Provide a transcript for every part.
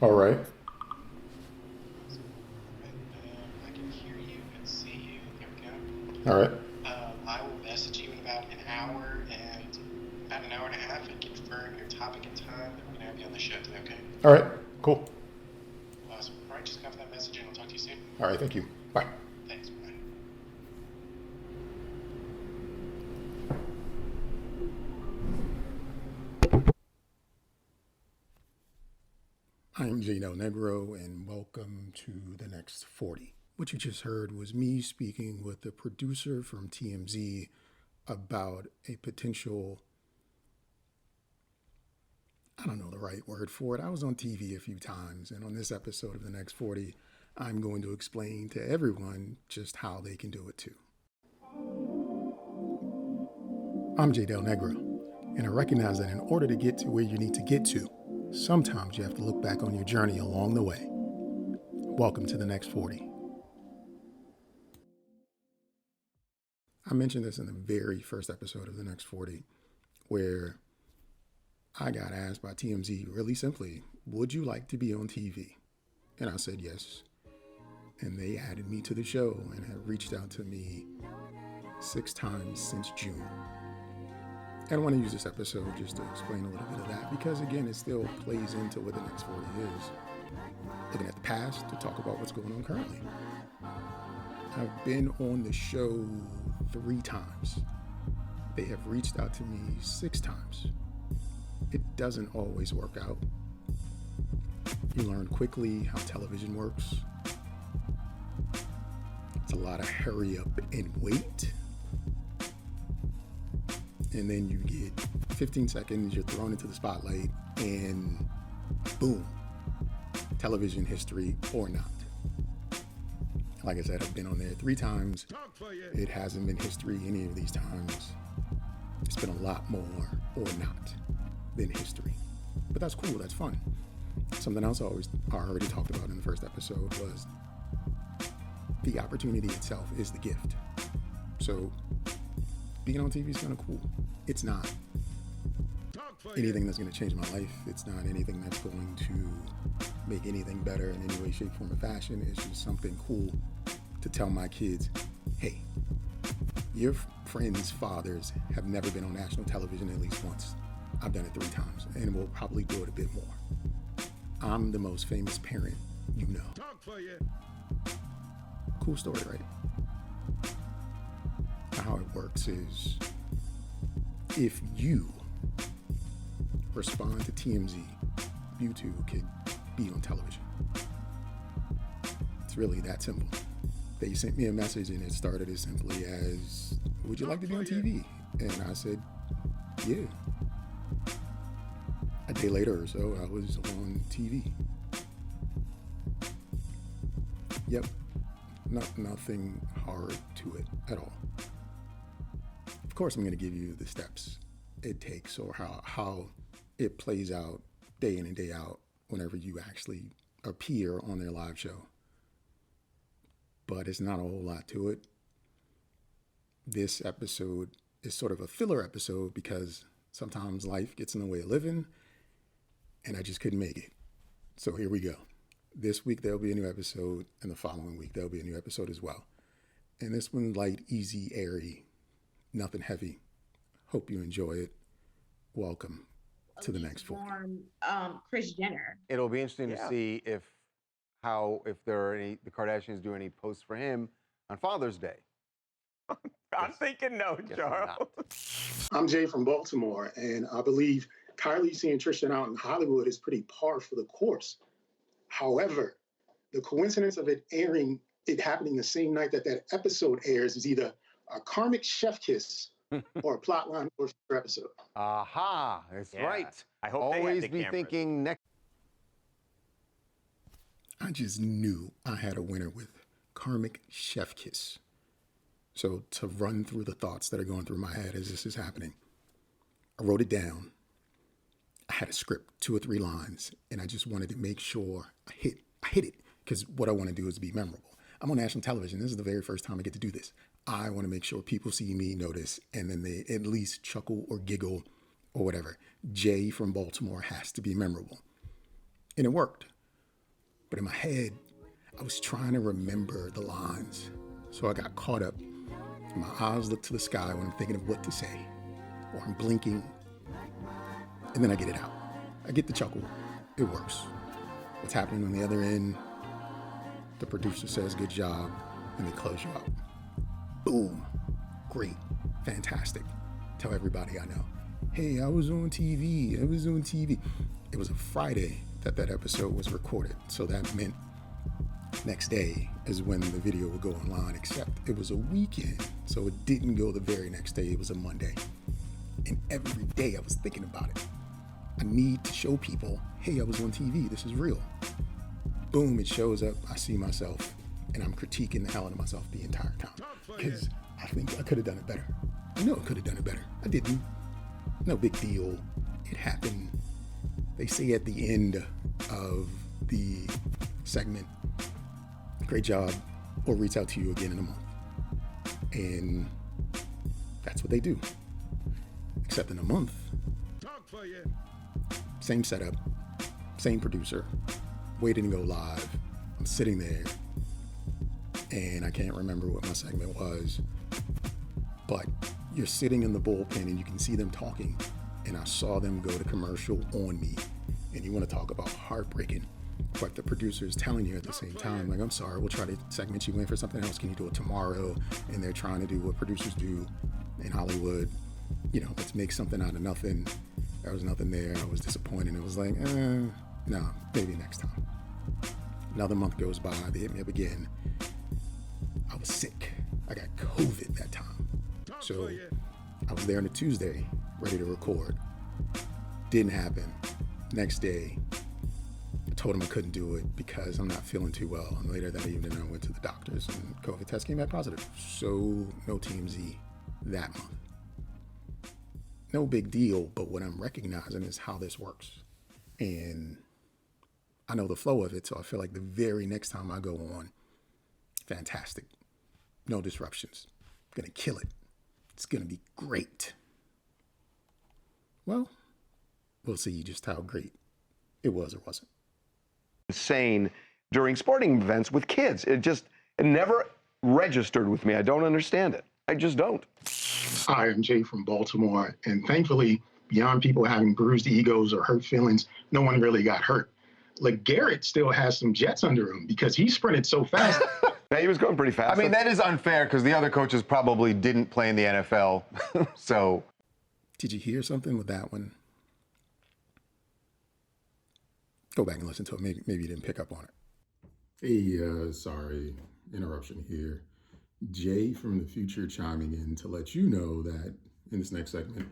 All right. I can hear you and see you. There we go. All right. I will message you in about an hour and about an hour and a half and confirm your topic and time that we're going to have you on the show today, okay? All right. Cool. Awesome. All right, just come for that message and I'll talk to you soon. All right. Thank you. Bye. Thanks. Bye. I'm Jaydelnegro, and welcome to the next 40. What you just heard was me speaking with the producer from TMZ about a potential, I don't know the right word for it. I was on TV a few times, and on this episode of the next 40, I'm going to explain to everyone just how they can do it too. I'm Jaydelnegro, and I recognize that in order to get to where you need to get to, sometimes you have to look back on your journey along the way. Welcome to the next 40. I mentioned this in the very first episode of the next 40, where I got asked by TMZ really simply, would you like to be on TV? And I said yes. And they added me to the show and have reached out to me 6 times since June. And I want to use this episode just to explain a little bit of that because, again, it still plays into what the next 40 is. Looking at the past to talk about what's going on currently. I've been on the show 3 times. They have reached out to me 6 times. It doesn't always work out. You learn quickly how television works. It's a lot of hurry up and wait. And then you get 15 seconds, you're thrown into the spotlight, and boom, television history or not. Like I said, I've been on there 3 times. It hasn't been history any of these times. It's been a lot more or not than history. But that's cool, that's fun. Something else I already talked about in the first episode was the opportunity itself is the gift. So being on TV is kind of cool. It's not anything that's going to change my life. It's not anything that's going to make anything better in any way, shape, form, or fashion. It's just something cool to tell my kids, hey, your friends' fathers have never been on national television at least once. I've done it 3 times, and we'll probably do it a bit more. I'm the most famous parent you know. Cool story, right? How it works is if you respond to TMZ, you too could be on television. It's really that simple. They sent me a message and it started as simply as, would you like to be on TV? And I said, yeah. A day later or so, I was on TV. Yep, nothing hard to it at all. Of course, I'm going to give you the steps it takes or how it plays out day in and day out whenever you actually appear on their live show. But it's not a whole lot to it. This episode is sort of a filler episode because sometimes life gets in the way of living and I just couldn't make it. So here we go. This week there'll be a new episode, and the following week there'll be a new episode as well. And this one's light, easy, airy, nothing heavy. Hope you enjoy it. Welcome to the next 40. Kris Jenner. It'll be interesting to see if there are any the Kardashians do any posts for him on Father's Day. I'm thinking no, Charles. I'm Jay from Baltimore, and I believe Kylie seeing Tristan out in Hollywood is pretty par for the course. However, the coincidence of it happening the same night that that episode airs is either a karmic chef kiss or a plot line for a future episode. Aha, that's Yeah. right. I hope they had always the be cameras. thinking next. I just knew I had a winner with karmic chef kiss. So to run through the thoughts that are going through my head as this is happening, I wrote it down. I had a script, 2 or 3 lines, and I just wanted to make sure I hit it because what I want to do is be memorable. I'm on national television. This is the very first time I get to do this. I want to make sure people see me, notice, and then they at least chuckle or giggle or whatever. Jay from Baltimore has to be memorable. And it worked. But in my head, I was trying to remember the lines. So I got caught up. And my eyes look to the sky when I'm thinking of what to say. Or I'm blinking. And then I get it out. I get the chuckle. It works. What's happening on the other end? The producer says, good job. And they close you out. Boom. Great. Fantastic. Tell everybody I know. Hey, I was on TV. It was a Friday that episode was recorded. So that meant next day is when the video would go online, except it was a weekend. So it didn't go the very next day. It was a Monday. And every day I was thinking about it. I need to show people, hey, I was on TV. This is real. Boom, it shows up. I see myself and I'm critiquing the hell out of myself the entire time. Because I think I could have done it better. I know I could have done it better. I didn't. No big deal. It happened. They say at the end of the segment, great job, we'll reach out to you again in a month. And that's what they do. Except in a month, same setup, same producer, waiting to go live. I'm sitting there and I can't remember what my segment was, but you're sitting in the bullpen and you can see them talking, and I saw them go to commercial on me. And you want to talk about heartbreaking, but the producer is telling you at the same time, like, I'm sorry, we'll try to segment you in for something else. Can you do it tomorrow? And they're trying to do what producers do in Hollywood. You know, let's make something out of nothing. There was nothing there. I was disappointed. It was like, no, maybe next time. Another month goes by. They hit me up again. I was sick. I got COVID that time. So I was there on a Tuesday, ready to record. Didn't happen. Next day, I told him I couldn't do it because I'm not feeling too well. And later that evening, I went to the doctors and COVID test came back positive. So no TMZ that month. No big deal, but what I'm recognizing is how this works. And I know the flow of it, so I feel like the very next time I go on, fantastic. No disruptions. Gonna kill it. It's gonna be great. Well, we'll see just how great it was or wasn't. Insane during sporting events with kids. It never registered with me. I don't understand it. I just don't. Hi, I'm Jay from Baltimore, and thankfully, beyond people having bruised egos or hurt feelings, no one really got hurt. Like, Garrett still has some jets under him because he sprinted so fast. Yeah, he was going pretty fast. I mean, that is unfair because the other coaches probably didn't play in the NFL. So, did you hear something with that one? Go back and listen to it. Maybe you didn't pick up on it. Hey, sorry, interruption here. Jay from the future chiming in to let you know that in this next segment,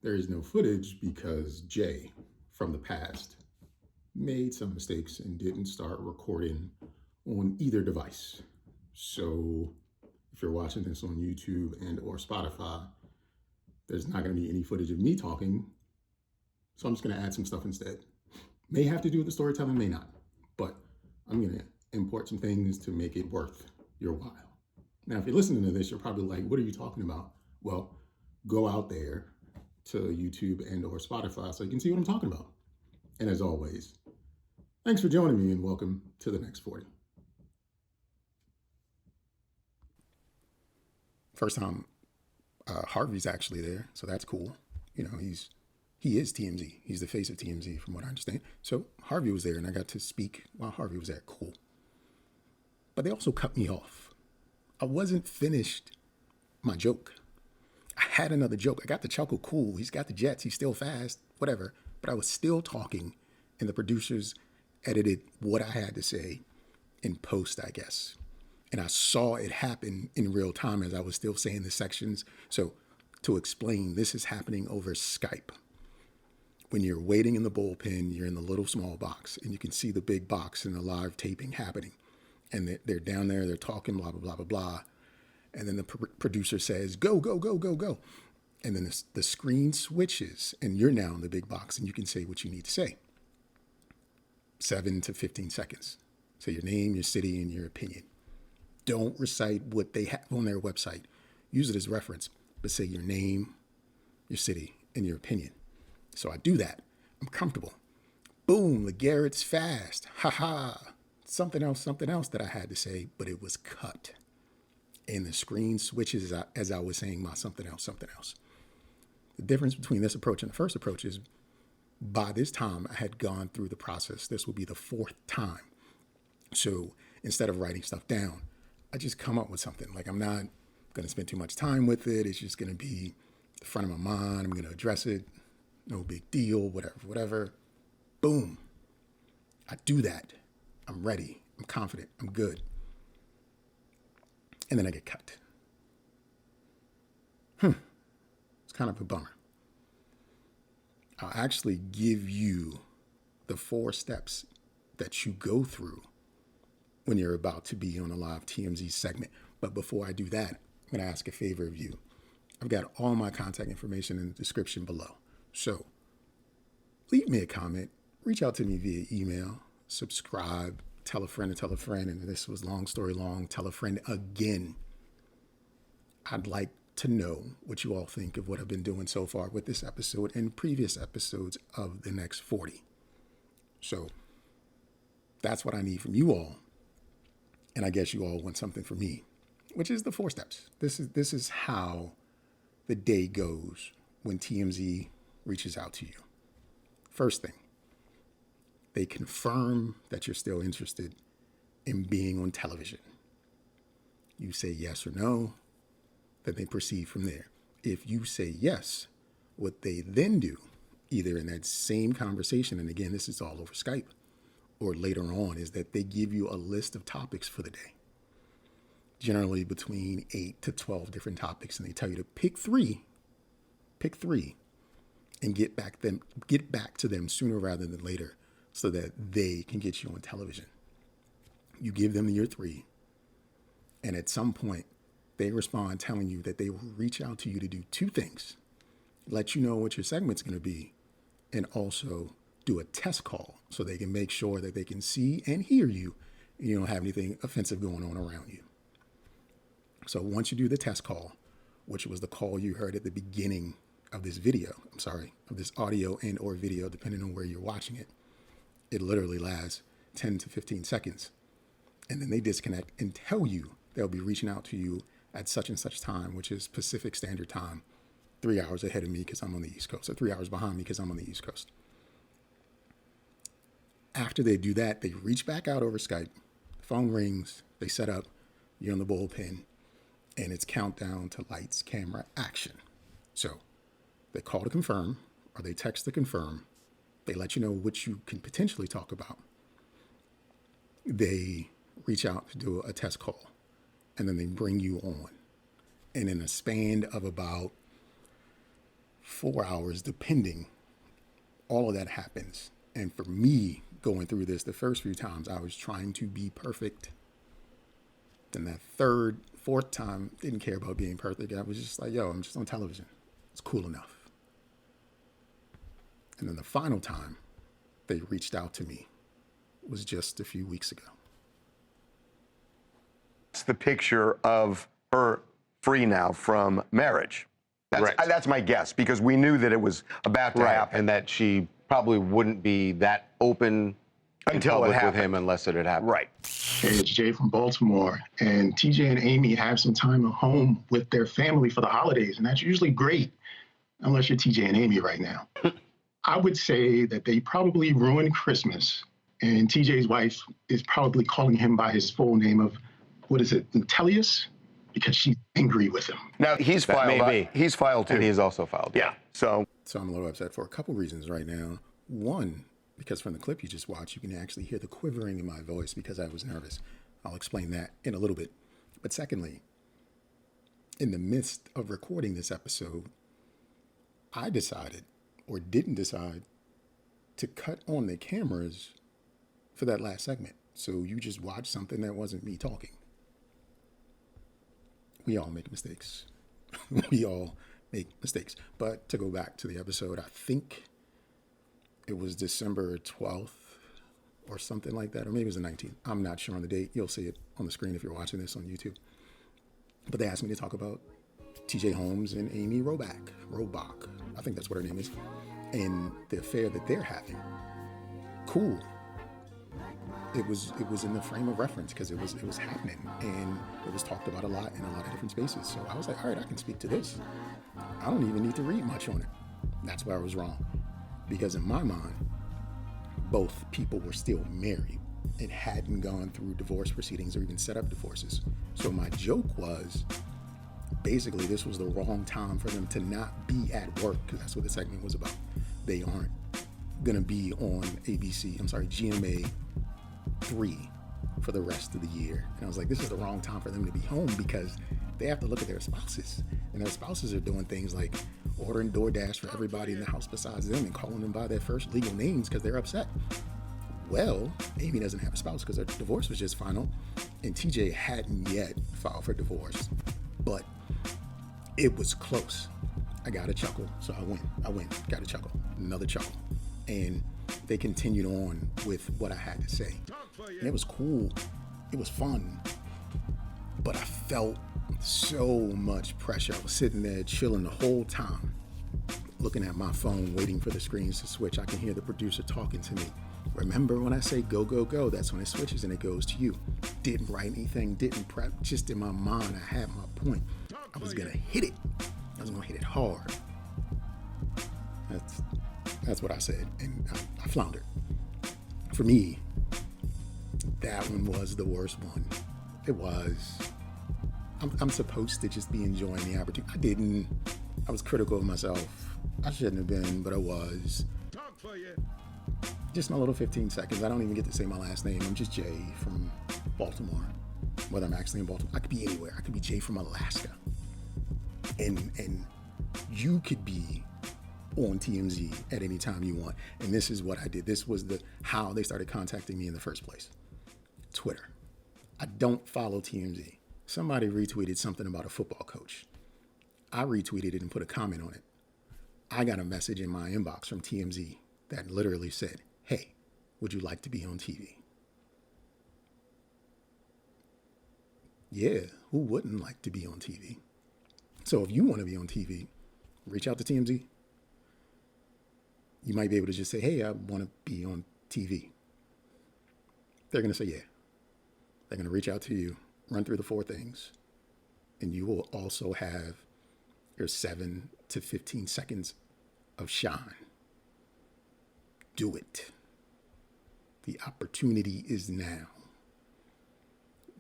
there is no footage because Jay from the past made some mistakes and didn't start recording on either device. So if you're watching this on YouTube and or Spotify, there's not going to be any footage of me talking. So I'm just going to add some stuff instead. May have to do with the storytelling, may not. But I'm going to import some things to make it worth your while. Now, if you're listening to this, you're probably like, what are you talking about? Well, go out there to YouTube and or Spotify so you can see what I'm talking about. And as always, thanks for joining me and welcome to the next 40. First time Harvey's actually there, so that's cool. You know, he is TMZ. He's the face of TMZ from what I understand. So Harvey was there and I got to speak while Harvey was there. Cool. But they also cut me off. I wasn't finished my joke. I had another joke. I got the chuckle, cool. He's got the jets. He's still fast, whatever. But I was still talking and the producers edited what I had to say in post, I guess. And I saw it happen in real time as I was still saying the sections. So to explain, this is happening over Skype. When you're waiting in the bullpen, you're in the little small box and you can see the big box and the live taping happening. And they're down there, they're talking, blah, blah, blah, blah, blah. And then the producer says, go, go, go, go, go. And then the screen switches and you're now in the big box and you can say what you need to say. 7 to 15 seconds. Say your name, your city, and your opinion. Don't recite what they have on their website. Use it as reference, but say your name, your city, and your opinion. So I do that. I'm comfortable. Boom, LeGarrett's fast. Ha ha. something else that I had to say, but it was cut. And the screen switches as I was saying my something else. The difference between this approach and the first approach is by this time I had gone through the process. This will be the fourth time. So instead of writing stuff down, I just come up with something. Like, I'm not going to spend too much time with it. It's just going to be the front of my mind. I'm going to address it. No big deal, whatever. Boom. I do that. I'm ready. I'm confident. I'm good. And then I get cut. It's kind of a bummer. I'll actually give you the 4 steps that you go through when you're about to be on a live TMZ segment. But before I do that, I'm going to ask a favor of you. I've got all my contact information in the description below. So leave me a comment, reach out to me via email, subscribe, tell a friend to tell a friend. And this was long story long, tell a friend again. I'd like to know what you all think of what I've been doing so far with this episode and previous episodes of the next 40. So that's what I need from you all. And I guess you all want something from me, which is the 4 steps. This is how the day goes when TMZ reaches out to you. First thing, they confirm that you're still interested in being on television. You say yes or no, then they proceed from there. If you say yes, what they then do, either in that same conversation, and again, this is all over Skype, or later on, is that they give you a list of topics for the day. Generally between 8 to 12 different topics, and they tell you to pick three, and get back to them sooner rather than later so that they can get you on television. You give them your 3, and at some point, they respond telling you that they will reach out to you to do 2 things. Let you know what your segment's going to be, and also do a test call so they can make sure that they can see and hear you and you don't have anything offensive going on around you. So once you do the test call, which was the call you heard at the beginning of this video, of this audio and or video, depending on where you're watching it, it literally lasts 10 to 15 seconds. And then they disconnect and tell you they'll be reaching out to you at such and such time, which is Pacific Standard Time, 3 hours ahead of me because I'm on the East Coast, or 3 hours behind me because I'm on the East Coast. After they do that, they reach back out over Skype, the phone rings, they set up, you're on the bullpen, and it's countdown to lights, camera, action. So they call to confirm, or they text to confirm. They let you know what you can potentially talk about. They reach out to do a test call, and then they bring you on. And in a span of about 4 hours, depending, all of that happens. And for me, going through this, the first few times, I was trying to be perfect. Then that 3rd, 4th time, didn't care about being perfect. I was just like, yo, I'm just on television. It's cool enough. And then the final time they reached out to me was just a few weeks ago. It's the picture of her free now from marriage. That's my guess, because we knew that it was about to happen. And that she probably wouldn't be that open until it happened with him unless it had happened. Right. Hey, it's Jay from Baltimore, and TJ and Amy have some time at home with their family for the holidays, and that's usually great, unless you're TJ and Amy right now. I would say that they probably ruined Christmas, and TJ's wife is probably calling him by his full name of, Intellius? Because she's angry with him. Now, he's filed. He's filed too. And he's also filed. Yeah. So I'm a little upset for a couple reasons right now. One, because from the clip you just watched, you can actually hear the quivering in my voice because I was nervous. I'll explain that in a little bit. But secondly, in the midst of recording this episode, I decided, or didn't decide, to cut on the cameras for that last segment. So you just watched something that wasn't me talking. We all make mistakes. We all make mistakes. But to go back to the episode, I think it was December 12th or something like that, or maybe it was the 19th. I'm not sure on the date. You'll see it on the screen if you're watching this on YouTube. But they asked me to talk about TJ Holmes and Amy Robach. I think that's what her name is. And the affair that they're having. Cool. it was in the frame of reference because it was happening and it was talked about a lot in a lot of different spaces. So I was like, all right, I can speak to this. I don't even need to read much on it. That's where I was wrong, because in my mind, both people were still married and hadn't gone through divorce proceedings or even set up divorces. So my joke was, basically, this was the wrong time for them to not be at work, because that's what the segment was about. They aren't going to be on GMA 3 for the rest of the year. And I was like, this is the wrong time for them to be home, because they have to look at their spouses. And their spouses are doing things like ordering DoorDash for everybody in the house besides them and calling them by their first legal names because they're upset. Well, Amy doesn't have a spouse because her divorce was just final, and TJ hadn't yet filed for divorce. But it was close. I got a chuckle, so I win, got a chuckle, another chuckle. And they continued on with what I had to say. And it was cool, it was fun, but I felt so much pressure. I was sitting there chilling the whole time, looking at my phone, waiting for the screens to switch. I can hear the producer talking to me. Remember when I say go, go, go, that's when it switches and it goes to you. Didn't write anything, didn't prep, just in my mind, I had my point. I was gonna hit it. I was gonna hit it hard. That's what I said, and I floundered. For me, that one was the worst one. It was. I'm supposed to just be enjoying the opportunity. I didn't. I was critical of myself. I shouldn't have been, but I was. Just my little 15 seconds. I don't even get to say my last name. I'm just Jay from Baltimore. Whether I'm actually in Baltimore, I could be anywhere. I could be Jay from Alaska. And you could be on TMZ at any time you want. And this is what I did. This was how they started contacting me in the first place. Twitter. I don't follow TMZ. Somebody retweeted something about a football coach. I retweeted it and put a comment on it. I got a message in my inbox from TMZ that literally said, hey, would you like to be on TV? Yeah, who wouldn't like to be on TV? So if you want to be on TV, reach out to TMZ. You might be able to just say, hey, I want to be on TV. They're going to say, yeah. They're going to reach out to you, run through the 4 things, and you will also have your 7 to 15 seconds of shine. Do it. The opportunity is now.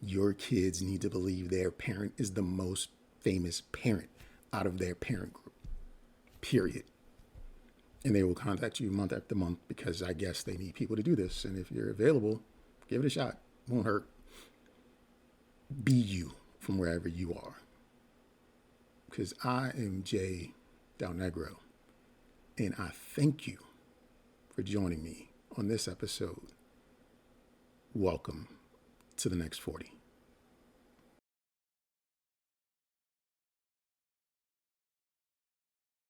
Your kids need to believe their parent is the most famous parent out of their parent group, period. And they will contact you month after month because I guess they need people to do this. And if you're available, give it a shot. Won't hurt. Be you from wherever you are. Because I am Jaydelnegro, and I thank you for joining me on this episode. Welcome to the next 40.